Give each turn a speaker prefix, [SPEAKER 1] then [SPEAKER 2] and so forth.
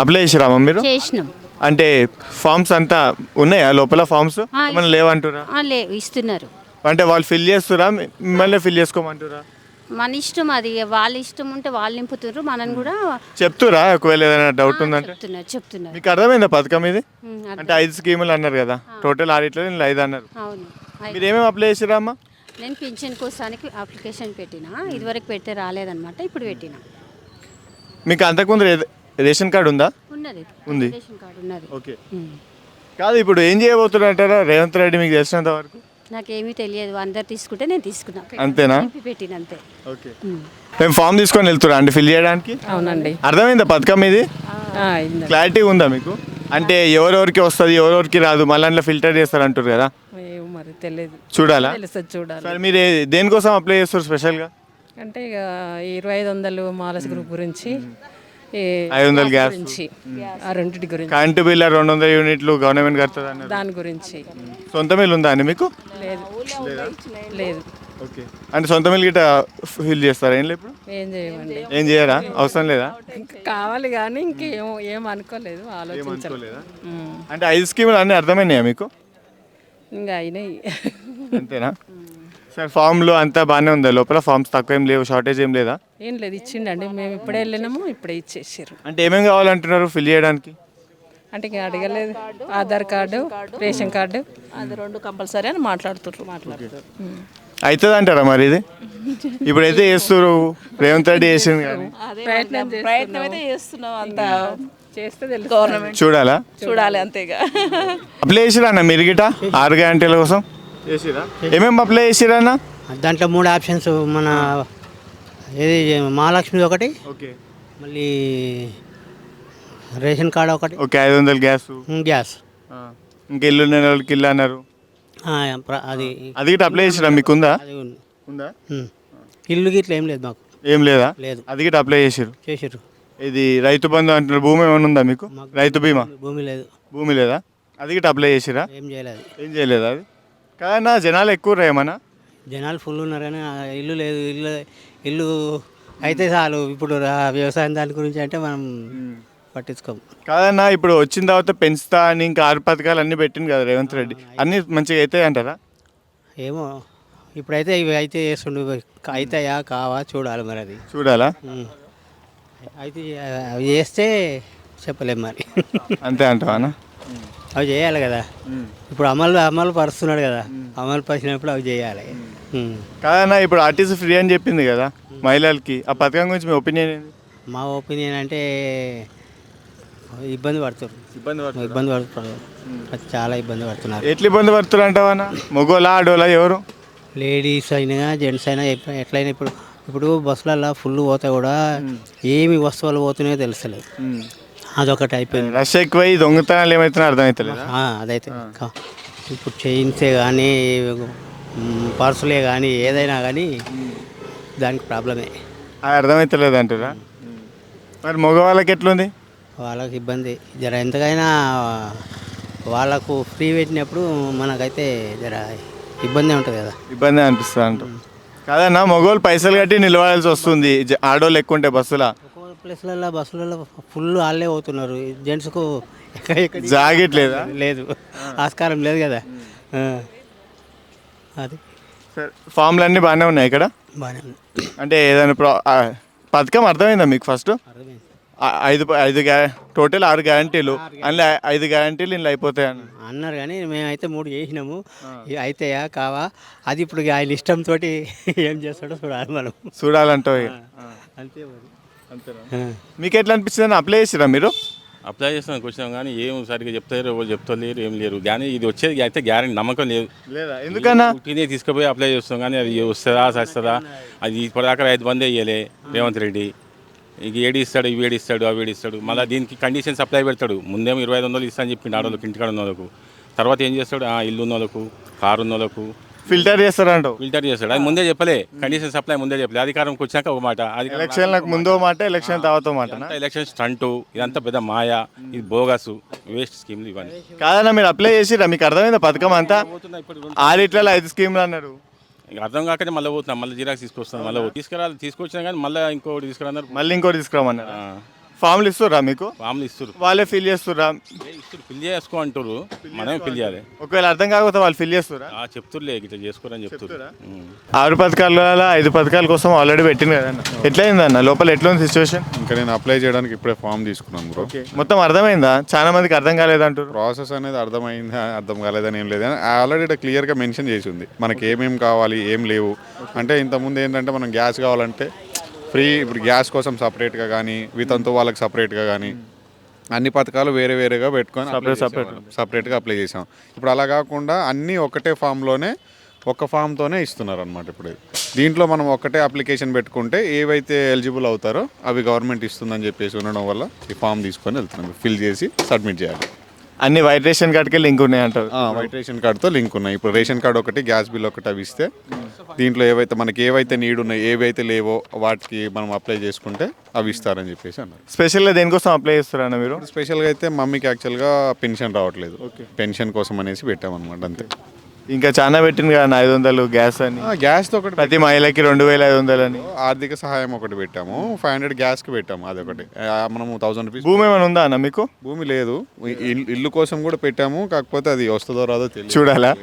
[SPEAKER 1] Apply చేసిరామా మీరు?
[SPEAKER 2] చేసినాం.
[SPEAKER 1] అంటే ఫామ్స్ అంతా ఉన్నాయా లోపల? ఫామ్స్ ఏమైనా లేవంటురా?
[SPEAKER 2] ఇస్తున్నారు.
[SPEAKER 1] అంటే వాళ్ళు ఫిల్ చేస్తురా, మిమ్మల్ని ఫిల్ చేసుకోమంటురా?
[SPEAKER 2] మన ఇష్టం, అది వాళ్ళ ఇష్టం ఉంటే వాళ్ళు నింపుతున్నారు, మనం కూడా
[SPEAKER 1] చెప్తురా ఒకవేళ ఏదైనా డౌట్ ఉందంటే?
[SPEAKER 2] చెప్తున్నారు.
[SPEAKER 1] మీకు అర్థమైందా పథకం ఇది?
[SPEAKER 2] అర్థం.
[SPEAKER 1] అంటే 5 స్కీములు అన్నారు కదా, టోటల్ 6 నేను 5 అన్నారు.
[SPEAKER 2] అవును.
[SPEAKER 1] మీరు ఏమేమి అప్లై చేసిరా అమ్మా?
[SPEAKER 2] నేను పింఛన్ కోసానికి అప్లికేషన్ పెట్టినా, ఇదివరకు పెడితే రాలేదన్నమాట, ఇప్పుడు పెట్టినా.
[SPEAKER 1] మీకు అంతకుముందు రేషన్ కార్డు ఉందా?
[SPEAKER 2] ఉన్నది.
[SPEAKER 1] ఉంది.
[SPEAKER 2] రేషన్ కార్డు ఉన్నది.
[SPEAKER 1] ఓకే. కాదు, ఇప్పుడు ఏం చేయబోతున్నారంటారా రేవంత్ రెడ్డి మీకు తెలిసినంత వరకు?
[SPEAKER 2] నాకేమీ తెలియదు, అందరు తీసుకుంటే నేను తీసుకున్నా.
[SPEAKER 1] అంతేనా?
[SPEAKER 2] పెట్టిన అంతే.
[SPEAKER 1] ఓకే. మేము ఫామ్ తీసుకొని వెళ్తురా అండి ఫిల్ చేయడానికి?
[SPEAKER 3] అవునండి.
[SPEAKER 1] అర్థమైందా పథకం ఇది? క్లారిటీ ఉందా మీకు? అంటే ఎవరెవరికి వస్తుంది, ఎవరెవరికి రాదు, మళ్ళీ అందులో ఫిల్టర్ చేస్తారు అంటారు కదా,
[SPEAKER 3] మరి తెలియదు.
[SPEAKER 1] చూడాలా?
[SPEAKER 3] చూడాలి.
[SPEAKER 1] సరే, మీరు దేనికోసం అప్లై చేస్తారు స్పెషల్గా?
[SPEAKER 3] అంటే ఇక 2500 మాలస్ గ్రూప్ గురించి,
[SPEAKER 1] 500 గ్యాస్
[SPEAKER 3] గురించి, ఆ రెండింటి గురించి,
[SPEAKER 1] కరెంటు బిల్ 200 యూనిట్లు గవర్నమెంట్ కడుతుంది అన్నారు.
[SPEAKER 3] దాని గురించి.
[SPEAKER 1] సొంత మిల్లు ఉందా అండి మీకు?
[SPEAKER 3] లేదు.
[SPEAKER 1] ఓకే. అంటే సొంత మిల్ గిట్ట ఫిల్ చేస్తారా? ఏం లేదు, ఇప్పుడు
[SPEAKER 3] ఏం చేయమండి.
[SPEAKER 1] ఏం చేయరా? అవసరం లేదా?
[SPEAKER 3] కావాలి కానీ ఏం అనుకోలేదు, ఆలోచించలేదు.
[SPEAKER 1] అంటే 5 స్కీములు అన్నీ అర్థమైనాయా మీకు?
[SPEAKER 3] ఇంకా అయినాయి.
[SPEAKER 1] అంతేనా? సార్, ఫామ్లో అంతా బాగానే ఉందా లోపల? ఫామ్స్ తక్కువ ఏం లేవు, షార్టేజ్ ఏం లేదా?
[SPEAKER 3] ఏం లేదు, ఇచ్చిండండి. మేము ఇప్పుడే వెళ్ళినాము, ఇప్పుడే ఇచ్చేసారు.
[SPEAKER 1] అంటే ఏమేమి కావాలంటున్నారు ఫిల్ చేయడానికి?
[SPEAKER 3] అంటే ఇంకా అడగలేదు. ఆధార్ కార్డు, రేషన్ కార్డు, అది 2 కంపల్సరీ అని మాట్లాడుతారు.
[SPEAKER 1] అవుతుంది అంటారా మరి ఇది? ఇప్పుడైతే చేస్తారు, రేవంత్ రెడ్డి చేసింది కానీ
[SPEAKER 3] ప్రయత్నం అయితే చేస్తున్నాం. అంతా చేస్తే తెలుసు, గవర్నమెంట్ చూడాలి అంతేగా.
[SPEAKER 1] అప్లై చేసిరా అన్న మీరు గిట 6 గ్యారంటీల కోసం? చేసిరా? ఏమేమి అప్లై చేసిరా అన్న?
[SPEAKER 4] దాంట్లో 3 ఆప్షన్స్. మన ఏది మహాలక్ష్మి ఒకటి,
[SPEAKER 1] ఓకే,
[SPEAKER 4] మళ్ళీ రేషన్ కార్డు ఒకటి,
[SPEAKER 1] ఓకే, 500 గ్యాస్,
[SPEAKER 4] గ్యాస్,
[SPEAKER 1] ఇంకా ఇల్లు ఉన్న వాళ్ళకి ఇల్లు అన్నారు.
[SPEAKER 4] అది
[SPEAKER 1] అది గిట్ట అప్లై చేసిరా? మీకు ఉందా?
[SPEAKER 4] అది ఉంది.
[SPEAKER 1] ఉందా?
[SPEAKER 4] ఇల్లు గిట్ల ఏం లేదు మాకు.
[SPEAKER 1] ఏం లేదా?
[SPEAKER 4] లేదు.
[SPEAKER 1] అది గిట్ట అప్లై చేసిరు.
[SPEAKER 4] చేసారు.
[SPEAKER 1] ఇది రైతు బంధు అంటున్నారు, భూమి ఏమైనా ఉందా మీకు? రైతు బీమా?
[SPEAKER 4] భూమి లేదు.
[SPEAKER 1] భూమి లేదా? అది గిట్ట అప్లై చేసిరా?
[SPEAKER 4] ఏం చేయలేదు.
[SPEAKER 1] ఏం చేయలేదా? అది కాదన్నా, జనాలు ఎక్కువ ఏమన్నా?
[SPEAKER 4] జనాలు ఫుల్ ఉన్నారు కానీ ఇల్లు లేదు. ఇల్లు అయితే చాలు. ఇప్పుడు వ్యవసాయం దాని గురించి అంటే మనం పట్టించుకోము.
[SPEAKER 1] కాదన్నా, ఇప్పుడు వచ్చిన తర్వాత పెంచుతా అని ఇంకా 6 పథకాలు అన్నీ పెట్టింది కదా రేవంత్ రెడ్డి, అన్నీ మంచిగా అవుతాయి అంటారా?
[SPEAKER 4] ఏమో, ఇప్పుడైతే ఇవి అయితే చేస్తుండు, అవుతాయా కావా చూడాలి. మరి అది
[SPEAKER 1] చూడాలా?
[SPEAKER 4] అయితే అవి చేస్తే చెప్పలేము మరి.
[SPEAKER 1] అంతే అంటావా?
[SPEAKER 4] అవి చేయాలి కదా. ఇప్పుడు అమలు పరుస్తున్నాడు కదా, అమలు పరిచినప్పుడు అవి చేయాలి.
[SPEAKER 1] కాదన్నా, ఇప్పుడు ఆర్టీసీ ఫ్రీ అని చెప్పింది కదా మహిళలకి, ఆ పథకం గురించి మీ ఒపీనియన్ ఏంటి?
[SPEAKER 4] మా ఒపీనియన్ అంటే ఇబ్బంది పడుతున్నారు. చాలా ఇబ్బంది పడుతున్నారు.
[SPEAKER 1] ఎట్లా ఇబ్బంది పడుతున్నారు అంటావా? మొగోలా ఆడోలా ఎవరు?
[SPEAKER 4] లేడీస్ అయినా జెంట్స్ అయినా ఎట్లయినా ఇప్పుడు బస్సులలో ఫుల్ పోతే కూడా ఏమి వస్తువులు పోతున్నాయో తెలుస్తలేదు. అదొకటి అయిపోయింది.
[SPEAKER 1] రష్ ఎక్కువై దొంగతనాలు ఏమవుతున్నాయో అర్థమవుతలేదు.
[SPEAKER 4] అదైతే ఇప్పుడు చైన్సే కానీ పర్సులే కానీ ఏదైనా కానీ దానికి ప్రాబ్లమే.
[SPEAKER 1] అది అర్థమవుతలేదు అంటారా? మరి మగవాళ్ళకి ఎట్లుంది?
[SPEAKER 4] వాళ్ళకి ఇబ్బంది జర ఎంతకైనా. వాళ్ళకు ఫ్రీ పెట్టినప్పుడు మనకైతే జర ఇబ్బంది ఉంటుంది కదా.
[SPEAKER 1] ఇబ్బంది అనిపిస్తుంది అంట. కాదన్నా, మగవాళ్ళు పైసలు కట్టి నిలవాల్సి వస్తుంది, ఆడోళ్ళు ఎక్కువ ఉంటాయి బస్సులో.
[SPEAKER 4] బస్సులలో ఫుల్ వాళ్ళే పోతున్నారు. జెంట్స్కు
[SPEAKER 1] జాకెట్ లేదా?
[SPEAKER 4] లేదు, ఆస్కారం లేదు కదా. అది
[SPEAKER 1] సరే, ఫామ్లు అన్నీ బాగానే ఉన్నాయి ఇక్కడ?
[SPEAKER 4] బాగానే ఉంది.
[SPEAKER 1] అంటే ఏదైనా పథకం అర్థమైందా మీకు? ఫస్ట్ 5 టోటల్ 6 గ్యారంటీలు, అందులో 5 గ్యారంటీలు ఇంట్లో అయిపోతాయి
[SPEAKER 4] అన్నారు కానీ మేమైతే 3 చేసినాము. అయితాయా కావా అది ఇప్పుడు ఆయన ఇష్టంతో ఏం చేస్తాడో చూడాలి మనం.
[SPEAKER 1] చూడాలంటావు?
[SPEAKER 4] అంతే మరి.
[SPEAKER 1] అంతేనా? మీకు ఎట్లా అనిపిస్తుంది? అప్లై చేసిరా మీరు?
[SPEAKER 5] అప్లై చేస్తానికి వచ్చినాం కానీ ఏం సరిగ్గా చెప్తారు, ఎవరు చెప్తలేరు, ఏం లేరు. కానీ ఇది వచ్చేది అయితే గ్యారెంటీ నమ్మకం లేదు.
[SPEAKER 1] లేదా? ఎందుకన్నా?
[SPEAKER 5] ఉట్టినే తీసుకుపోయి అప్లై చేస్తాం కానీ అది వస్తుందా సస్తుందా? అది ఇప్పటిదాకా 5 మంది అయ్యలే రేవంత్ రెడ్డి. ఇంక ఏడు ఇస్తాడు, ఇవి ఏడు ఇస్తాడు, అవి ఏడు ఇస్తాడు. మళ్ళీ దీనికి కండిషన్స్ అప్లై పెడతాడు. ముందేమో 2500 ఇస్తా అని చెప్పిండు ఆడవాళ్ళకి, ఇంటికాడ ఉన్న వాళ్ళకు. తర్వాత ఏం చేస్తాడు? ఇల్లు ఉన్న వాళ్ళకు, కారు ఉన్న వాళ్ళకు
[SPEAKER 1] ఫిల్టర్ చేస్తారంటావు?
[SPEAKER 5] ఫిల్టర్ చేస్తాడు. అది ముందే చెప్పలే, కండిషన్స్ అప్లై ముందే చెప్పలే. అధికారంకి వచ్చాక ఒక మాట,
[SPEAKER 1] ఎలక్షన్లకు ముందో మాట, ఎలక్షన్ తర్వాత మాట.
[SPEAKER 5] ఎలక్షన్ స్టంటు, ఇదంతా పెద్ద మాయా, ఇది బోగసు, వేస్ట్ స్కీమ్లు ఇవన్నీ.
[SPEAKER 1] కాదన్నా, మీరు అప్లై చేసిరా? మీకు అర్థమైందా పథకం అంతా? 6 5 స్కీమ్లు అన్నారు.
[SPEAKER 5] ఇక అర్థం కాకనే మళ్ళీ పోతున్నాం, మళ్ళీ జిరాక్స్ తీసుకొస్తాం, మళ్ళీ తీసుకొచ్చినా కానీ మళ్ళీ ఇంకోటి తీసుకురన్నారు,
[SPEAKER 1] మళ్ళీ ఇంకోటి తీసుకురామన్నారు. ఫామ్లు ఇస్తుర్రా మీకు?
[SPEAKER 5] ఫామ్లు ఇస్తారు,
[SPEAKER 1] వాళ్ళే ఫిల్ చేస్తుర్రా?
[SPEAKER 5] ఇస్తారు, ఫిల్ చేసుకో అంటారు, మనమే ఫిల్ చేయాలి.
[SPEAKER 1] ఒకవేళ అర్థం కాకపోతే వాళ్ళు ఫిల్ చేస్తుర్రా?
[SPEAKER 5] చెప్తుర్లే ఇట్లా చేసుకోరని చెప్తారు.
[SPEAKER 1] 6 పథకాల 5 పథకాల కోసం ఆల్రెడీ పెట్టింది కదన్న, ఎట్లయిందన్న లోపల ఎట్లుంది సిచ్యువేషన్?
[SPEAKER 6] ఇంకా నేను అప్లై చేయడానికి ఇప్పుడే ఫామ్ తీసుకున్నాను బ్రో.
[SPEAKER 1] మొత్తం అర్థమైందా? చాలా మందికి అర్థం కాలేదంటారు.
[SPEAKER 6] ప్రాసెస్ అనేది అర్థమైందా అర్థం కాలేదని ఏం లేదు, ఆల్రెడీ ఇక్కడ క్లియర్గా మెన్షన్ చేసి ఉంది మనకి ఏమేమి కావాలి ఏం లేవు. అంటే ఇంతకుముందు ఏంటంటే మనం గ్యాస్ కావాలంటే ఫ్రీ, ఇప్పుడు గ్యాస్ కోసం సపరేట్గా కానీ వితంతు వాళ్ళకి సపరేట్గా కానీ అన్ని పథకాలు వేరే వేరేగా పెట్టుకొని సపరేట్గా అప్లై చేసాం. ఇప్పుడు అలా కాకుండా అన్నీ ఒకటే ఫామ్లోనే ఒక ఫామ్తోనే ఇస్తున్నారు అనమాట. ఇప్పుడు దీంట్లో మనం ఒకటే అప్లికేషన్ పెట్టుకుంటే ఏవైతే ఎలిజిబుల్ అవుతారో అవి గవర్నమెంట్ ఇస్తుందని చెప్పేసి ఉండడం వల్ల ఈ ఫామ్ తీసుకొని వెళ్తున్నాం, ఫిల్ చేసి సబ్మిట్ చేయాలి.
[SPEAKER 1] అన్ని వైట్ రేషన్ కార్డ్కే లింక్ ఉన్నాయి అంటారు.
[SPEAKER 6] వైట్ రేషన్ కార్డుతో లింక్ ఉన్నాయి. ఇప్పుడు రేషన్ కార్డు ఒకటి, గ్యాస్ బిల్ ఒకటి అవి ఇస్తే దీంట్లో ఏవైతే మనకి ఏవైతే నీడ్ ఉన్నాయి ఏవైతే లేవో వాటికి మనం అప్లై చేసుకుంటే అవి ఇస్తారని చెప్పేసి అన్నారు.
[SPEAKER 1] స్పెషల్గా దేనికోసం అప్లై చేస్తారన్న మీరు?
[SPEAKER 6] స్పెషల్గా అయితే మమ్మీకి యాక్చువల్గా పెన్షన్ రావట్లేదు, పెన్షన్ కోసం అనేసి పెట్టామన్నమాట అంతే.
[SPEAKER 1] ఇంకా చాలా పెట్టింది కదా 500 గ్యాస్ అని,
[SPEAKER 6] గ్యాస్తో ఒకటి
[SPEAKER 1] ప్రతి మహిళకి 2500 అని.
[SPEAKER 6] ఆర్థిక సహాయం ఒకటి పెట్టాము, 500 గ్యాస్కి పెట్టాము, అదొకటి మనము 1000 రూపీస్.
[SPEAKER 1] భూమి ఏమైనా ఉందా అన్న మీకు?
[SPEAKER 6] భూమి లేదు, ఇల్లు కోసం కూడా పెట్టాము, కాకపోతే అది వస్తుందో రాదో తెలియదు.
[SPEAKER 1] చూడాలా?